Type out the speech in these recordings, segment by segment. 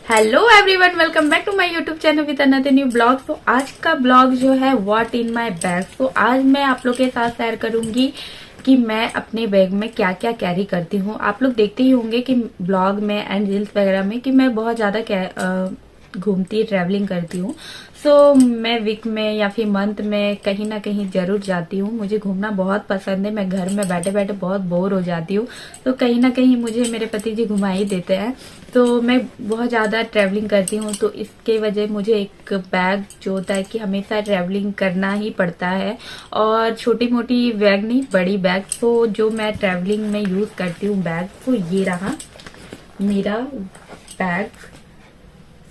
Hello everyone, welcome back to my YouTube channel with another new blog. तो आज का blog जो है व्हाट इन माय बैग। तो आज मैं आप लोग के साथ शेयर करूंगी कि मैं अपने बैग में क्या क्या कैरी करती हूँ। आप लोग देखते ही होंगे कि ब्लॉग में एंड रील्स वगैरह में कि मैं बहुत ज्यादा घूमती ट्रैवलिंग करती हूँ। सो मैं वीक में या फिर मंथ में कहीं ना कहीं जरूर जाती हूँ। मुझे घूमना बहुत पसंद है। मैं घर में बैठे बैठे बहुत बोर हो जाती हूँ, तो कहीं ना कहीं मुझे मेरे पति जी घुमा ही देते हैं। तो मैं बहुत ज्यादा ट्रैवलिंग करती हूँ, तो इसके वजह मुझे एक बैग जो होता है कि हमेशा ट्रैवलिंग करना ही पड़ता है। और छोटी मोटी बैग नहीं, बड़ी बैग। तो जो मैं ट्रैवलिंग में यूज करती हूँ बैग, तो ये रहा मेरा बैग।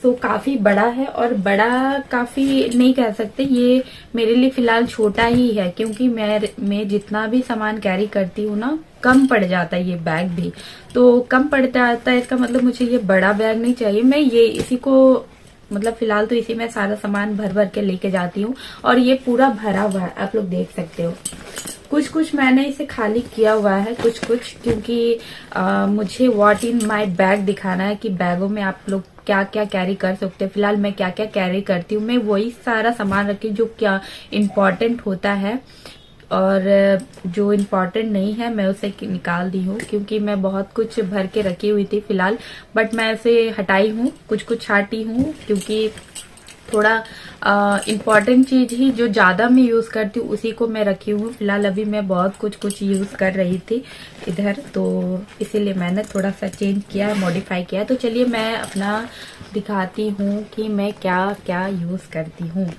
तो काफी बड़ा है, और बड़ा काफी नहीं कह सकते, ये मेरे लिए फिलहाल छोटा ही है, क्योंकि मैं जितना भी सामान कैरी करती हूँ ना, कम पड़ जाता है ये बैग भी। तो कम पड़ जाता है, इसका मतलब मुझे ये बड़ा बैग नहीं चाहिए। मैं ये इसी को मतलब फिलहाल तो इसी में सारा सामान भर भर के लेके जाती हूँ, और ये पूरा भरा हुआ है, आप लोग देख सकते हो। कुछ कुछ मैंने इसे खाली किया हुआ है, कुछ कुछ, क्योंकि मुझे व्हाट इन माय बैग दिखाना है कि बैगों में आप लोग क्या क्या कैरी कर सकते हैं। फिलहाल मैं क्या क्या कैरी करती हूँ, मैं वही सारा सामान रखी जो क्या इम्पोर्टेंट होता है, और जो इम्पोर्टेंट नहीं है मैं उसे निकाल दी हूँ, क्योंकि मैं बहुत कुछ भर के रखी हुई थी फिलहाल। बट मैं उसे हटाई हूँ, कुछ कुछ हटी हूँ, क्योंकि थोड़ा इम्पोर्टेंट चीज ही जो ज्यादा मैं यूज करती हूँ उसी को मैं रखी हूँ। फिलहाल अभी मैं बहुत कुछ कुछ यूज कर रही थी इधर, तो इसीलिए मैंने थोड़ा सा चेंज किया, मॉडिफाई किया। तो चलिए मैं अपना दिखाती हूँ कि मैं क्या क्या यूज करती हूँ।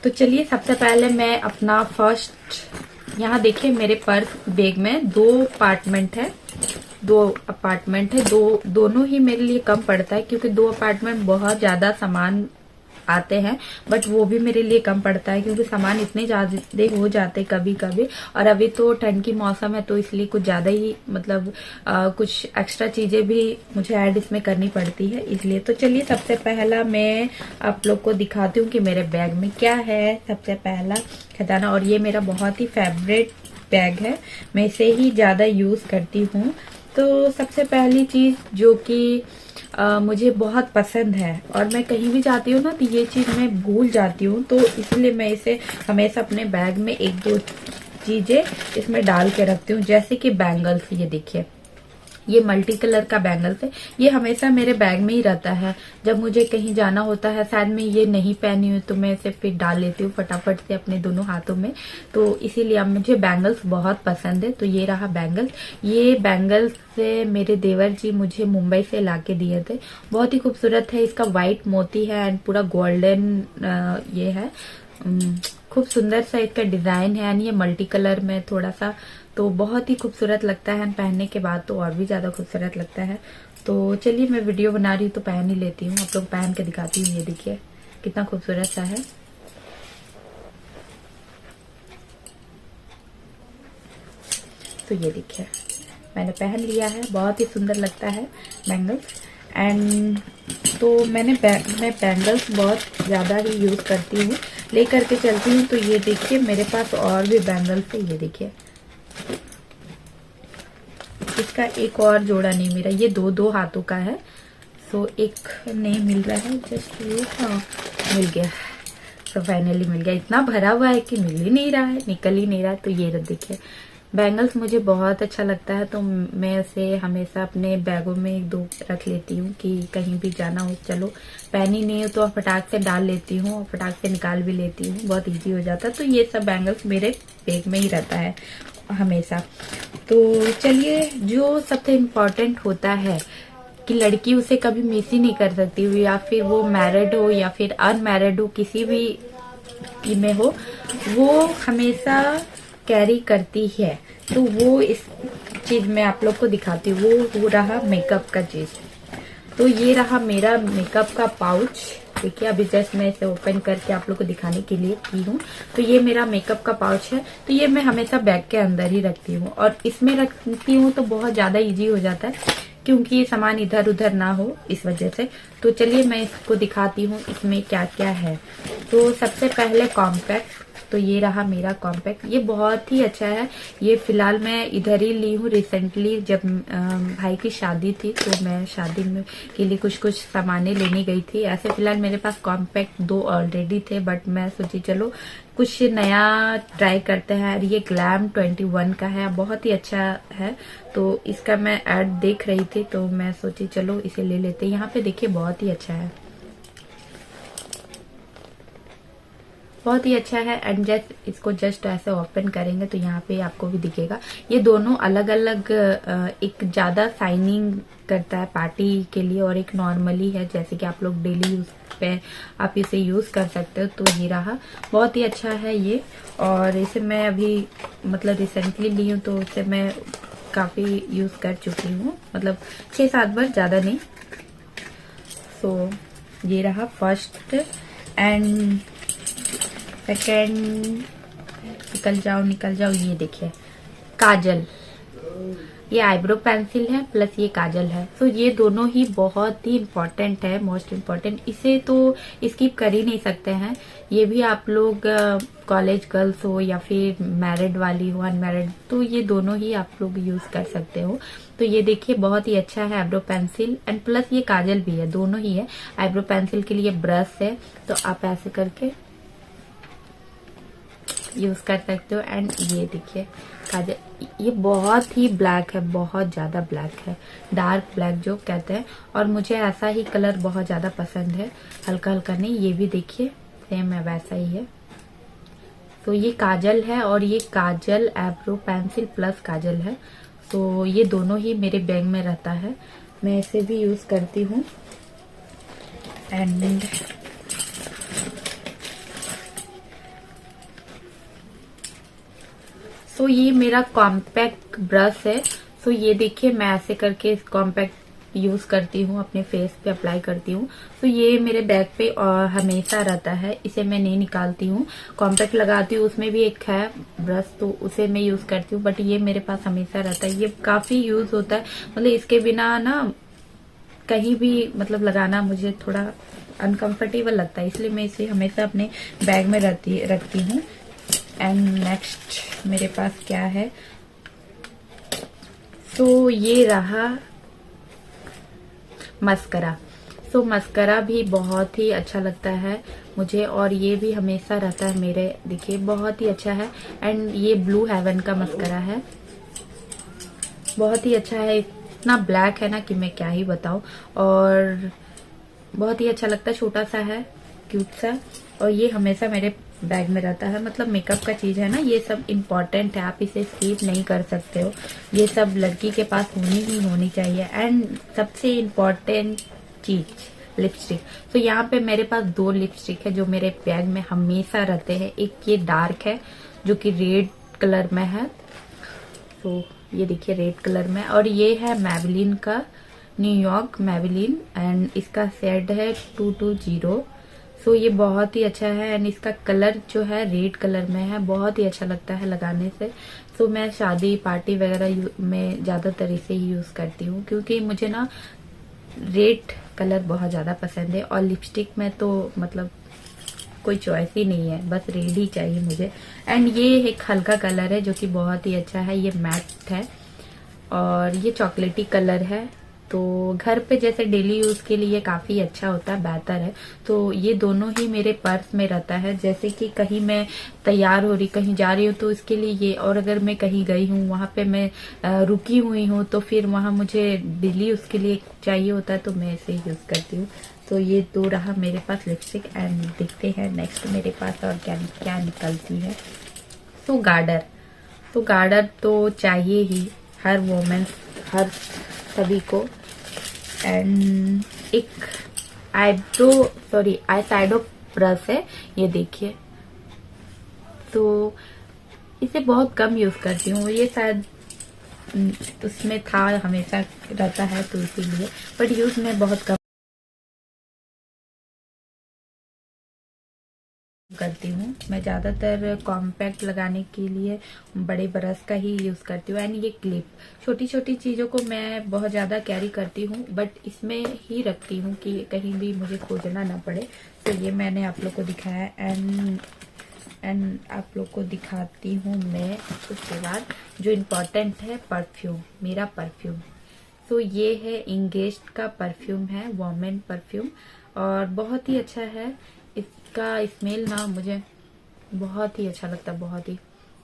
तो चलिए सबसे पहले मैं अपना फर्स्ट, यहाँ देखिए मेरे पर्स बैग में दो अपार्टमेंट है। दोनों ही मेरे लिए कम पड़ता है, क्योंकि दो अपार्टमेंट बहुत ज्यादा सामान आते हैं, बट वो भी मेरे लिए कम पड़ता है, क्योंकि सामान इतने ज्यादा हो जाते कभी कभी। और अभी तो ठंड की मौसम है, तो इसलिए कुछ ज्यादा ही मतलब कुछ एक्स्ट्रा चीजें भी मुझे ऐड इसमें करनी पड़ती है, इसलिए। तो चलिए सबसे पहला मैं आप लोग को दिखाती हूँ कि मेरे बैग में क्या है। सबसे पहला खजाना, और ये मेरा बहुत ही फेवरेट बैग है, मैं इसे ही ज्यादा यूज करती हूँ। तो सबसे पहली चीज जो कि मुझे बहुत पसंद है, और मैं कहीं भी जाती हूँ ना, तो ये चीज मैं भूल जाती हूँ, तो इसलिए मैं इसे हमेशा अपने बैग में एक दो चीजें इसमें डाल के रखती हूँ। जैसे कि बैंगल्स, ये देखिए, ये मल्टी कलर का बैंगल्स है, ये हमेशा मेरे बैग में ही रहता है। जब मुझे कहीं जाना होता है, शायद मैं ये नहीं पहनी हूँ, तो मैं इसे फिर डाल लेती हूँ फटाफट से अपने दोनों हाथों में। तो इसीलिए अब मुझे बैंगल्स बहुत पसंद है। तो ये रहा बैंगल्स। ये बैंगल्स से मेरे देवर जी मुझे मुंबई से लाके दिए थे, बहुत ही खूबसूरत है। इसका व्हाइट मोती है एंड पूरा गोल्डन ये है, खूब सुंदर सा इसका डिजाइन है, एंड ये मल्टी कलर में थोड़ा सा, तो बहुत ही खूबसूरत लगता है। पहनने के बाद तो और भी ज्यादा खूबसूरत लगता है। तो चलिए मैं वीडियो बना रही हूँ तो पहन ही लेती हूँ, आप लोग पहन के दिखाती हूँ। ये देखिए कितना खूबसूरत सा है। तो ये देखिए मैंने पहन लिया है, बहुत ही सुंदर लगता है बैंगल्स। एंड तो मैं बैंगल्स बहुत ज्यादा ही यूज करती हूँ, ले करके चलती हूँ। तो ये देखिए मेरे पास और भी बैंगल्स है, ये देखिए इसका एक और जोड़ा नहीं मेरा, ये दो हाथों का है। सो एक नहीं मिल रहा है, जस्ट ये, हाँ मिल गया। तो फाइनली मिल गया। इतना भरा हुआ है कि मिल ही नहीं रहा है, निकल ही नहीं रहा है। तो ये देखिए बैंगल्स मुझे बहुत अच्छा लगता है, तो मैं उसे हमेशा अपने बैगों में एक दो रख लेती हूँ कि कहीं भी जाना हो, चलो पहनी नहीं हो तो फटाक से डाल लेती हूँ और फटाक से निकाल भी लेती हूँ, बहुत इजी हो जाता है। तो ये सब बैंगल्स मेरे बैग में ही रहता है हमेशा। तो चलिए जो सबसे इम्पोर्टेंट होता है कि लड़की उसे कभी मिस ही नहीं कर सकती हुई, या फिर वो मैरिड हो या फिर अनमैरिड हो, किसी भी में हो, वो हमेशा कैरी करती है। तो वो इस चीज में आप लोग को दिखाती हूँ, वो रहा मेकअप का चीज। तो ये रहा मेरा मेकअप का पाउच, देखिए अभी जस्ट मैं इसे ओपन करके आप लोग को दिखाने के लिए की हूँ। तो ये मेरा मेकअप का पाउच है, तो ये मैं हमेशा बैग के अंदर ही रखती हूँ, और इसमें रखती हूँ तो बहुत ज्यादा इजी हो जाता है, क्योंकि ये सामान इधर उधर ना हो, इस वजह से। तो चलिए मैं इसको दिखाती हूँ इसमें क्या क्या है। तो सबसे पहले कॉम्पैक्ट, तो तो ये रहा मेरा कॉम्पैक्ट, ये बहुत ही अच्छा है। ये फिलहाल मैं इधर ही ली हूँ रिसेंटली, जब भाई की शादी थी तो मैं शादी में के लिए कुछ सामानें लेने गई थी। ऐसे फिलहाल मेरे पास कॉम्पैक्ट 2 ऑलरेडी थे, बट मैं सोची चलो कुछ नया ट्राई करते हैं। ये ग्लैम 21 का है, बहुत ही अच्छा है। तो इसका मैं ऐड देख रही थी तो मैं सोची चलो इसे ले लेते। यहाँ पे देखिए बहुत ही अच्छा है, बहुत ही अच्छा है। एंड जस्ट इसको जस्ट ऐसे ओपन करेंगे तो यहाँ पे आपको भी दिखेगा। ये दोनों अलग अलग, एक ज्यादा शाइनिंग करता है पार्टी के लिए और एक नॉर्मली है, जैसे कि आप लोग डेली यूज पे आप इसे यूज कर सकते हो। तो ये रहा, बहुत ही अच्छा है ये। और इसे मैं अभी मतलब रिसेंटली ली हूँ तो इसे मैं काफी यूज कर चुकी हूँ, मतलब 6-7 बार, ज्यादा नहीं। सो ये रहा फर्स्ट। एंड सेकेंड, निकल जाओ, ये देखिए काजल। ये आईब्रो पेंसिल है प्लस ये काजल है। तो ये दोनों ही बहुत ही इम्पोर्टेंट है, मोस्ट इम्पोर्टेंट। इसे तो स्किप कर ही नहीं सकते हैं। ये भी आप लोग कॉलेज गर्ल्स हो या फिर मैरिड वाली हो, अनमैरिड, तो ये दोनों ही आप लोग यूज कर सकते हो। तो ये देखिए बहुत ही अच्छा है आईब्रो पेंसिल, एंड प्लस ये काजल भी है, दोनों ही है। आईब्रो पेंसिल के लिए ब्रश है तो आप ऐसे करके यूज कर सकते हो। एंड ये देखिए काजल, ये बहुत ही ब्लैक है, बहुत ज्यादा ब्लैक है, डार्क ब्लैक जो कहते हैं। और मुझे ऐसा ही कलर बहुत ज्यादा पसंद है, हल्का हल्का नहीं। ये भी देखिए सेम है, वैसा ही है। तो ये काजल है और ये काजल आईब्रो पेंसिल प्लस काजल है। तो ये दोनों ही मेरे बैग में रहता है, मैं इसे भी यूज करती हूँ। एंड तो ये मेरा कॉम्पैक्ट ब्रश है। तो ये देखिए मैं ऐसे करके कॉम्पैक्ट यूज करती हूँ, अपने फेस पे अप्लाई करती हूँ। तो ये मेरे बैग पे हमेशा रहता है, इसे मैं नहीं निकालती हूँ। कॉम्पैक्ट लगाती हूँ, उसमें भी एक है ब्रश, तो उसे मैं यूज करती हूँ, बट ये मेरे पास हमेशा रहता है। ये काफी यूज होता है, मतलब इसके बिना ना कहीं भी मतलब लगाना मुझे थोड़ा अनकंफर्टेबल लगता है, इसलिए मैं इसे हमेशा अपने बैग में रखती हूँ। एंड नेक्स्ट मेरे पास क्या है, तो ये रहा मस्करा। तो मस्करा भी बहुत ही अच्छा लगता है मुझे, और ये भी हमेशा रहता है मेरे, देखिए बहुत ही अच्छा है। एंड ये ब्लू हेवन का मस्करा है, बहुत ही अच्छा है। इतना ब्लैक है ना कि मैं क्या ही बताऊं, और बहुत ही अच्छा लगता है, छोटा सा है, क्यूट सा। और ये हमेशा मेरे बैग में रहता है, मतलब मेकअप का चीज है ना, ये सब इम्पोर्टेंट है, आप इसे स्किप नहीं कर सकते हो। ये सब लड़की के पास होनी ही होनी चाहिए। एंड सबसे इम्पोर्टेंट चीज लिपस्टिक। तो यहाँ पे मेरे पास 2 लिपस्टिक है जो मेरे बैग में हमेशा रहते हैं। एक ये डार्क है जो कि रेड कलर में है, तो ये देखिए रेड कलर में। और ये है मैबलिन का, न्यूयॉर्क मैबलिन, एंड इसका शेड है 220। सो ये बहुत ही अच्छा है। एंड इसका कलर जो है रेड कलर में है, बहुत ही अच्छा लगता है लगाने से। सो मैं शादी पार्टी वगैरह में ज्यादातर इसे ही यूज करती हूँ, क्योंकि मुझे ना रेड कलर बहुत ज्यादा पसंद है। और लिपस्टिक में तो मतलब कोई चॉइस ही नहीं है, बस रेड ही चाहिए मुझे। एंड ये एक हल्का कलर है जो कि बहुत ही अच्छा है, ये मैट है और ये चॉकलेटी कलर है। तो घर पे जैसे डेली यूज के लिए काफी अच्छा होता है, बेहतर है। तो ये दोनों ही मेरे पर्स में रहता है, जैसे कि कहीं मैं तैयार हो रही, कहीं जा रही हूँ तो इसके लिए ये, और अगर मैं कहीं गई हूँ, वहां पे मैं रुकी हुई हूँ, तो फिर वहां मुझे डेली उसके लिए चाहिए होता है, तो मैं इसे यूज करती हूँ। तो ये 2 रहा मेरे पास लिपस्टिक। एंड देखते हैं नेक्स्ट मेरे पास और क्या क्या निकलती है। तो गार्डर, तो गार्डर तो चाहिए ही हर वोमेन, हर सभी को। एंड एक आई शैडो ब्रश है, ये देखिए। तो इसे बहुत कम यूज करती हूँ, ये शायद उसमें था, हमेशा रहता है तो इसीलिए, बट यूज में बहुत कम करती हूँ। मैं ज्यादातर कॉम्पैक्ट लगाने के लिए बड़े ब्रश का ही यूज करती हूँ। एंड ये क्लिप, छोटी छोटी चीजों को मैं बहुत ज्यादा कैरी करती हूँ, बट इसमें ही रखती हूँ कि कहीं भी मुझे खोजना ना पड़े। तो ये मैंने आप लोग को दिखाया। एंड आप लोग को दिखाती हूँ मैं उसके बाद। जो इम्पोर्टेंट है परफ्यूम, मेरा परफ्यूम। तो ये है इंगेज का परफ्यूम है, वोमेन परफ्यूम, और बहुत ही अच्छा है। इसका स्मेल ना मुझे बहुत ही अच्छा लगता है, बहुत ही।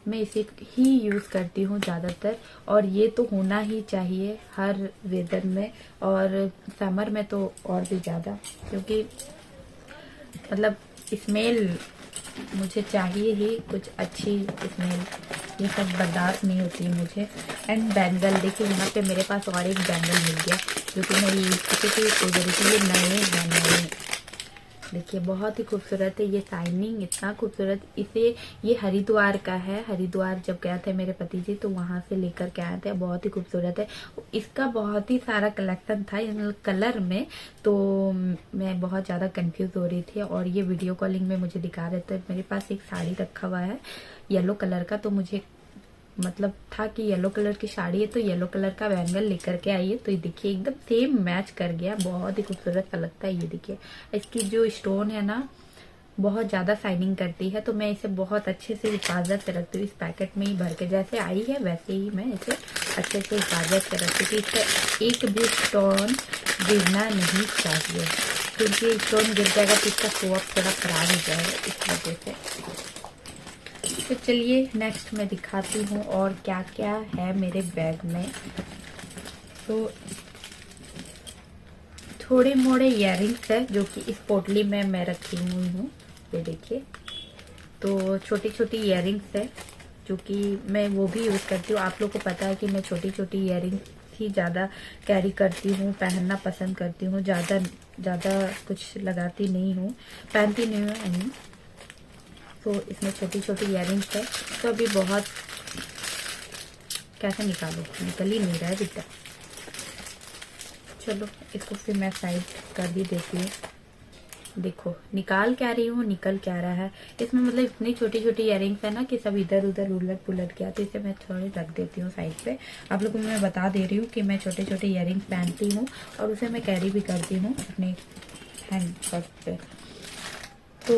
मैं इसे ही यूज करती हूँ ज्यादातर, और ये तो होना ही चाहिए हर वेदर में, और समर में तो और भी ज्यादा, क्योंकि मतलब स्मेल मुझे चाहिए ही, कुछ अच्छी स्मेल। ये सब बर्दाश्त नहीं होती मुझे। एंड बैंगल देखिए, यहाँ पे मेरे पास और एक बैंगल मिल गया जो कि मैं यूज की थी। ये नए बैंगल देखिए, बहुत ही खूबसूरत है। ये शाइनिंग इतना खूबसूरत। इसे ये हरिद्वार का है। हरिद्वार जब गया थे मेरे पति जी तो वहां से लेकर के आए थे। बहुत ही खूबसूरत है। इसका बहुत ही सारा कलेक्शन था कलर में, तो मैं बहुत ज्यादा कंफ्यूज हो रही थी। और ये वीडियो कॉलिंग में मुझे दिखा रहे थे। मेरे पास एक साड़ी रखा हुआ है येलो कलर का, तो मुझे मतलब था कि येलो कलर की साड़ी है तो येलो कलर का बैंगल लेकर के आई है। तो ये देखिए एकदम सेम मैच कर गया, बहुत ही खूबसूरत सा लगता है। ये देखिए, इसकी जो स्टोन है ना बहुत ज्यादा शाइनिंग करती है, तो मैं इसे बहुत अच्छे से हिफाजत से रखती हूँ। इस पैकेट में ही भर के जैसे आई है वैसे ही मैं इसे अच्छे से हिफाजत से रखती हूँ। इसका एक भी स्टोन गिरना नहीं चाहिए, क्योंकि स्टोन गिर जाएगा तो इसका शो अप थोड़ा खराब हो जाएगा, इस वजह से। तो चलिए नेक्स्ट मैं दिखाती हूँ और क्या क्या है मेरे बैग में। तो थोड़े मोड़े इयररिंग्स है जो कि इस पोटली में मैं रखी हुई हूँ, ये देखिए। तो छोटी छोटी इयररिंग्स है जो कि मैं वो भी यूज करती हूँ। आप लोग को पता है कि मैं छोटी छोटी इयररिंग्स ही ज्यादा कैरी करती हूँ, पहनना पसंद करती हूँ। ज्यादा कुछ लगाती नहीं हूँ, पहनती नहीं हूँ। तो इसमें छोटी छोटी इयररिंग्स है। तो अभी बहुत, कैसे निकालो, निकल ही नहीं रहा है बेटा। चलो इसको फिर मैं साइड कर भी देती हूँ। देखो निकाल क्या रही हूँ, निकल क्या रहा है। इसमें मतलब इतनी छोटी छोटी इयररिंग्स है ना कि सब इधर उधर उलट पुलट गया, तो इसे मैं थोड़ी रख देती हूँ साइड पे। आप लोगों को मैं बता दे रही हूँ कि मैं छोटे छोटे इयररिंग्स पहनती हूँ और उसे मैं कैरी भी करती हूँ अपने हैंड पर्स पे। तो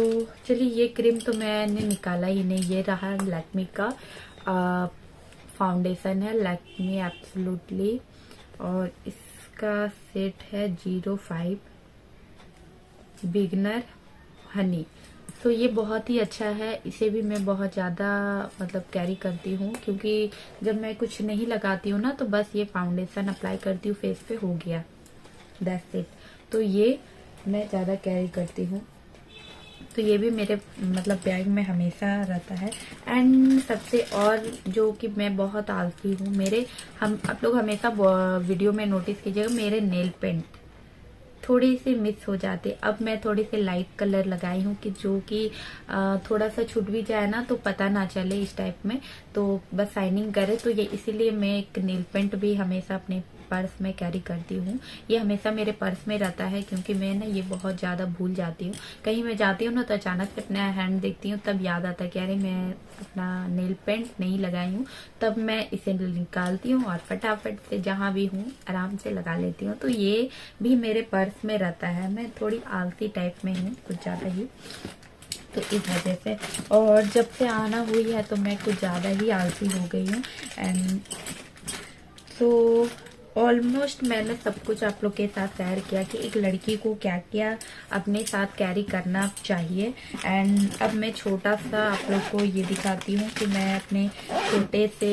चलिए, ये क्रीम तो मैंने निकाला ही नहीं। ये रहा लैक्मी का फाउंडेशन है, लैक्मी एब्सोल्युटली, और इसका सेट है 05 बिगनर हनी। तो ये बहुत ही अच्छा है। इसे भी मैं बहुत ज्यादा मतलब कैरी करती हूँ, क्योंकि जब मैं कुछ नहीं लगाती हूँ ना तो बस ये फाउंडेशन अप्लाई करती हूँ फेस पे, हो गया, दैट्स इट। तो ये मैं ज्यादा कैरी करती हूँ। तो ये भी मेरे मतलब बैग में हमेशा रहता है। एंड सबसे और जो कि मैं बहुत आलसी हूँ, मेरे आप लोग हमेशा वीडियो में नोटिस कीजिएगा, मेरे नेल पेंट थोड़ी सी मिस हो जाते। अब मैं थोड़ी सी लाइट कलर लगाई हूँ कि जो कि थोड़ा सा छूट भी जाए ना तो पता ना चले इस टाइप में, तो बस शाइनिंग करे। तो ये इसीलिए मैं एक नेल पेंट भी हमेशा अपने पर्स में कैरी करती हूँ। ये हमेशा मेरे पर्स में रहता है, क्योंकि मैं ना ये बहुत ज्यादा भूल जाती हूँ। कहीं मैं जाती हूँ ना तो अचानक से अपना हैंड देखती हूँ, तब याद आता है कि अरे मैं अपना नेल पेंट नहीं लगाई हूँ। तब मैं इसे निकालती हूँ और फटाफट से जहां भी हूँ आराम से लगा लेती हूँ। तो ये भी मेरे पर्स में रहता है। मैं थोड़ी आलसी टाइप में हूँ कुछ ज्यादा ही, तो इस वजह से। और जब से आना हुई है तो मैं कुछ ज्यादा ही आलसी हो गई हूँ। एंड तो ऑलमोस्ट मैंने सब कुछ आप लोग के साथ शेयर किया कि एक लड़की को क्या क्या अपने साथ कैरी करना चाहिए। एंड अब मैं छोटा सा आप लोग को ये दिखाती हूँ कि मैं अपने छोटे से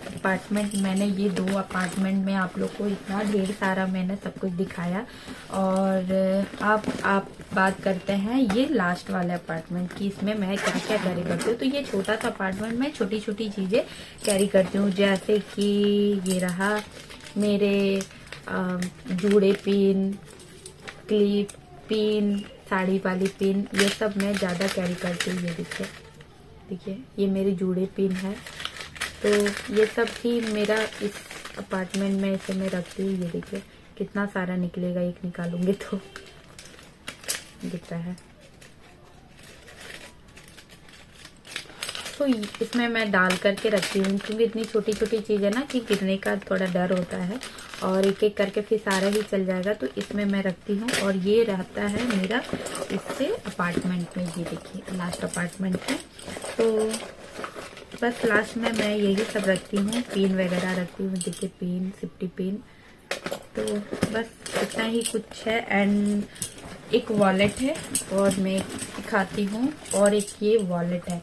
अपार्टमेंट, मैंने ये 2 अपार्टमेंट में आप लोग को इतना ढेर सारा मैंने सब कुछ दिखाया। और आप बात करते हैं ये लास्ट वाले अपार्टमेंट की, इसमें मैं क्या क्या कैरी करती हूँ। तो ये छोटा सा अपार्टमेंट में छोटी छोटी चीजें कैरी करती हूँ, जैसे कि ये रहा मेरे जूड़े पिन, क्लिप पिन, साड़ी वाली पिन, ये सब मैं ज्यादा कैरी करती हूँ। ये देखिए ये मेरी जूड़े पिन है। तो ये सब ही मेरा इस अपार्टमेंट में इसे मैं रखती हूँ। ये देखिए कितना सारा निकलेगा, एक निकालूंगी तो दिख रहा है। तो इसमें मैं डाल करके रखती हूँ, क्योंकि इतनी छोटी छोटी चीज है ना कि गिरने का थोड़ा डर होता है। और एक एक करके फिर सारा ही चल जाएगा, तो इसमें मैं रखती हूँ। और ये रहता है मेरा इससे अपार्टमेंट में, ये देखिए लास्ट अपार्टमेंट है। तो बस लास्ट में मैं यही सब रखती हूँ, पेन वगैरह रखती हूँ, देखिए पेन, सेफ्टी पेन। तो बस इतना ही कुछ है। एंड एक वॉलेट है और मैं दिखाती हूँ, और एक ये वॉलेट है।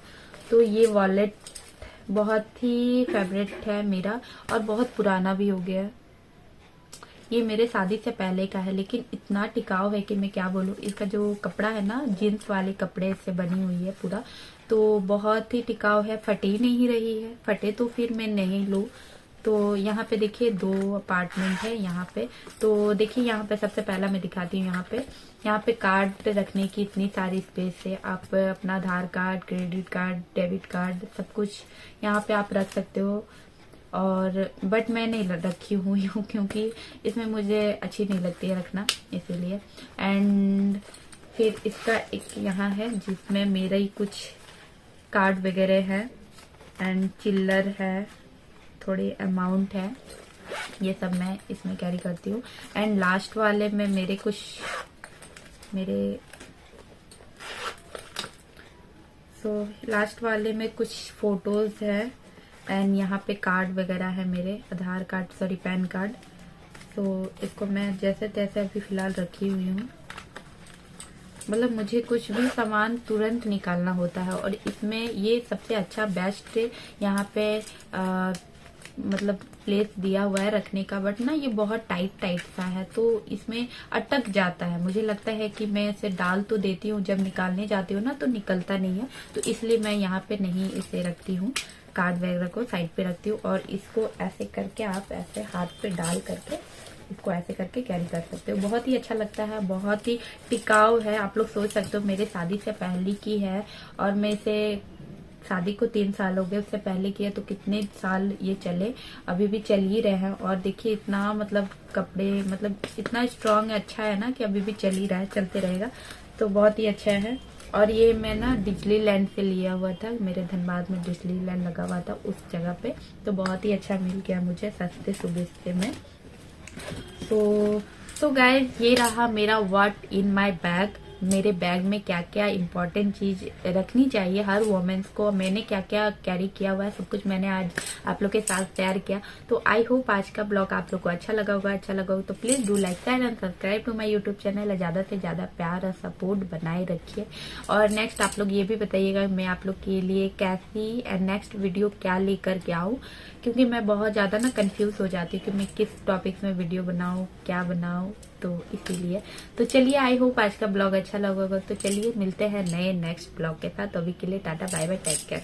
तो ये वॉलेट बहुत ही फेवरेट है मेरा और बहुत पुराना भी हो गया है। ये मेरे शादी से पहले का है, लेकिन इतना टिकाऊ है कि मैं क्या बोलूँ। इसका जो कपड़ा है ना, जीन्स वाले कपड़े से बनी हुई है पूरा, तो बहुत ही टिकाऊ है, फटे ही नहीं रही है। फटे तो फिर मैं नहीं लूँ। तो यहाँ पे देखिए 2 अपार्टमेंट है यहाँ पे। तो देखिए यहाँ पे सबसे पहला मैं दिखाती हूँ। यहाँ पे कार्ड रखने की इतनी सारी स्पेस है। आप अपना Aadhaar card, credit card, debit card, सब कुछ यहाँ पे आप रख सकते हो। और बट मैं नहीं रखी हूँ यूँ, क्योंकि इसमें मुझे अच्छी नहीं लगती है रखना, इसीलिए। एंड फिर इसका एक यहाँ है जिसमें मेरा ही कुछ कार्ड वगैरह है, एंड चिल्लर है, थोड़ी अमाउंट है, ये सब मैं इसमें कैरी करती हूँ। एंड लास्ट वाले में लास्ट वाले में कुछ फोटोज है। एंड यहाँ पे कार्ड वगैरह है मेरे, आधार कार्ड, सॉरी पैन कार्ड। तो इसको मैं जैसे तैसे अभी फिलहाल रखी हुई हूँ। मतलब मुझे कुछ भी सामान तुरंत निकालना होता है, और इसमें ये सबसे अच्छा बेस्ट यहाँ पे मतलब प्लेस दिया हुआ है रखने का। बट ना ये बहुत टाइट सा है, तो इसमें अटक जाता है। मुझे लगता है कि मैं इसे डाल तो देती हूँ, जब निकालने जाती हूँ ना तो निकलता नहीं है। तो इसलिए मैं यहाँ पे नहीं इसे रखती हूँ, कार्ड वगैरह को साइड पे रखती हूँ। और इसको ऐसे करके आप ऐसे हाथ पे डाल करके इसको ऐसे करके कैरी कर सकते हो। बहुत ही अच्छा लगता है, बहुत ही टिकाऊ है। आप लोग सोच सकते हो मेरे शादी से पहले की है, और मैं इसे शादी को 3 साल हो गए, उससे पहले किया, तो कितने साल ये चले, अभी भी चल ही रहे हैं। और देखिए इतना मतलब कपड़े मतलब इतना स्ट्रांग अच्छा है ना कि अभी भी चल ही रहा है, चलते रहेगा। तो बहुत ही अच्छा है। और ये मैं ना डिज्नीलैंड से लिया हुआ था, मेरे धनबाद में डिज्नीलैंड लगा हुआ था उस जगह पे। तो बहुत ही अच्छा मिल गया मुझे सस्ते सुबस्ते में। तो गाइज ये रहा मेरा व्हाट इन माय बैग। मेरे बैग में क्या क्या इंपॉर्टेंट चीज रखनी चाहिए हर वुमेन्स को, मैंने क्या क्या कैरी किया हुआ है, सब कुछ मैंने आज आप लोग के साथ शेयर किया। तो आई होप आज का ब्लॉग आप लोग को अच्छा लगा होगा। तो please do like share and subscribe to my YouTube channel. ज्यादा से ज्यादा प्यार और सपोर्ट बनाए रखिए। और नेक्स्ट आप लोग ये भी बताइएगा मैं आप लोग के लिए कैसी एंड नेक्स्ट वीडियो क्या लेकर के आऊँ, क्योंकि मैं बहुत ज्यादा ना कंफ्यूज हो जाती हूँ कि मैं किस टॉपिक में वीडियो बनाऊँ, क्या बनाऊँ, तो इसीलिए। तो चलिए आई होप आज का ब्लॉग अच्छा लगा होगा। तो चलिए मिलते हैं नए नेक्स्ट ब्लॉग के साथ। तो अभी के लिए tata bye bye, take care.